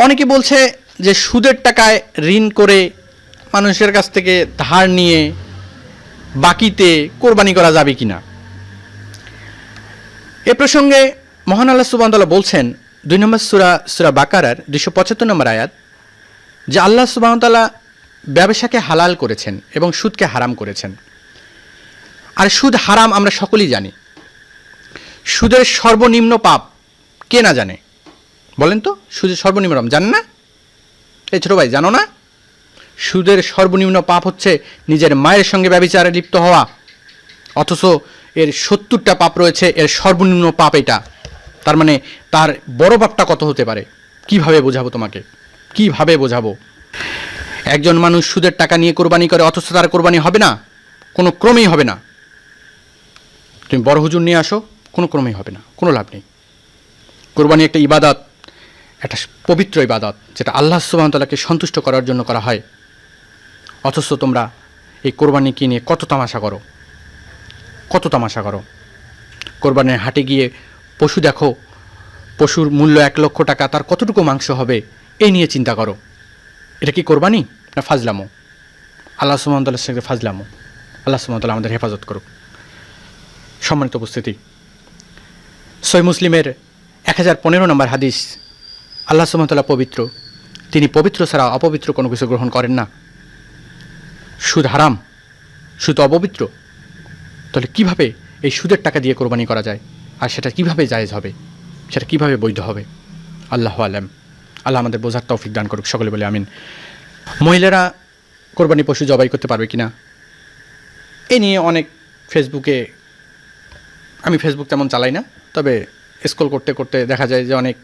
অনেকে বলছে যে সুদের টাকায় ঋণ করে মানুষের কাছ থেকে ধার নিয়ে বাকিতে কোরবানি করা যাবে কিনা। এ প্রসঙ্গে মহান আল্লাহ সুবহানাহু ওয়া তাআলা বলছেন 2 নম্বর সূরা বাকারার 275 নম্বর আয়াত, যে আল্লাহ সুবহানাহু ওয়া তাআলা ব্যবসাকে হালাল করেছেন এবং সুদকে হারাম করেছেন। আর সুদ হারাম আমরা সকলেই জানি। সুদের সর্বনিম্ন পাপ কে না জানে বলেন তো? সুদের সর্বনিম্ন পাপ জানেন না? এই ছোট ভাই জানো না? সুদের সর্বনিম্ন পাপ হচ্ছে নিজের মায়ের সঙ্গে ব্যভিচারে লিপ্ত হওয়া, অথচ এর 70টা পাপ রয়েছে, এর সর্বনিম্ন পাপ এটা। তার মানে তার বড় পাপটা কত হতে পারে? কিভাবে বোঝাবো তোমাকে, কিভাবে বোঝাবো? একজন মানুষ সুদের টাকা নিয়ে কোরবানি করে অথচ তার কোরবানি হবে না, কোনো ক্রমেই হবে না। তুমি বড় হুজুর নিয়ে আসো, কোনো ক্রমেই হবে না, কোনো লাভ নেই। কোরবানি একটা ইবাদত, একটা পবিত্র ইবাদত, যেটা আল্লাহ সুবহানাহু ওয়া তাআলাকে সন্তুষ্ট করার জন্য করা হয়। অথচ তোমরা এই কোরবানিকে নিয়ে কত তামাশা করো, কত তামাশা করো। কোরবানির হাটে গিয়ে পশু দেখো, পশুর মূল্য 1 লক্ষ টাকা, তার কতটুকু মাংস হবে এই নিয়ে চিন্তা করো। এটা কি কোরবানি না ফাজলামো? আল্লাহ সুবহানাহু ওয়া তাআলার সঙ্গে ফাজলামো। আল্লাহ সুবহানাহু ওয়া তাআলা আমাদের হেফাজত করুক। সম্মানিত উপস্থিতি, সহিহ মুসলিমের 1015 নম্বর হাদিস, আল্লাহ সুবহানাহু ওয়া তাআলা পবিত্র, তিনি পবিত্র ছাড়া অপবিত্র কোনো কিছু গ্রহণ করেন না। সুদ হারাম, সুদ অপবিত্র, তাহলে কিভাবে এই সুদের টাকা দিয়ে কোরবানি করা যায়? আর সেটা কিভাবে জায়েজ হবে, সেটা কিভাবে বৈধ হবে? আল্লাহু আলাম। আল্লাহ আমাদের বোঝার তৌফিক দান করুক, সকলে বলে আমিন। মহিলারা কোরবানি পশু জবাই করতে পারবে কিনা এ নিয়ে অনেক ফেসবুকে, আমি ফেসবুক তেমন চালাই না, তবে স্ক্রল করতে করতে দেখা যায় যে অনেক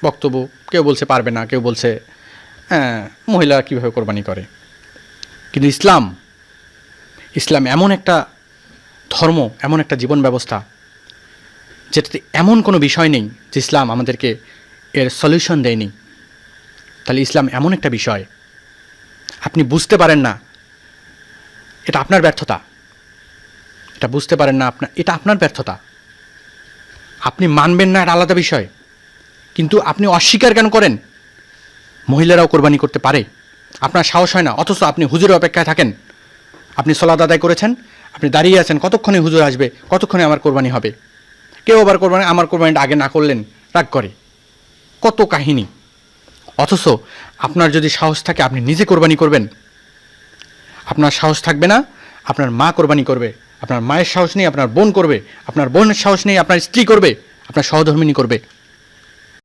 বক্তব্য, কেউ বলছে পারবে না, কেউ বলছে হ্যাঁ মহিলা কীভাবে কোরবানি করে। কিন্তু ইসলাম এমন একটা ধর্ম, এমন একটা জীবন ব্যবস্থা, যেটাতে এমন কোনো বিষয় নেই যে ইসলাম আমাদেরকে এর সলিউশন দেয়নি। তাহলে ইসলাম এমন একটা বিষয়, আপনি বুঝতে পারেন না, এটা আপনার ব্যর্থতা। এটা বুঝতে পারেন না, এটা আপনার ব্যর্থতা। আপনি মানবেন না, এটা আলাদা বিষয়, কিন্তু আপনি অস্বীকার কেন করেন? মহিলারাও কোরবানি করতে পারে, আপনার সাহস হয় না, অথচ আপনি হুজুরের অপেক্ষায় থাকেন। আপনি সালাত আদায় করেছেন, আপনি দাঁড়িয়ে আছেন, কতক্ষণে হুজুর আসবে, কতক্ষণে আমার কোরবানি হবে। কেউ আবার কোরবানি, আমার কোরবানিটা আগে না করলেন রাগ করে, কত কাহিনী। অথচ আপনার যদি সাহস থাকে আপনি নিজে কোরবানি করবেন। আপনার সাহস থাকবে না, আপনার মা কোরবানি করবে। আপনার মায়ের সাহস নেই, আপনার বোন করবে। আপনার বোনের সাহস নেই, আপনার স্ত্রী করবে। আপনার সহধর্মিণী করবে।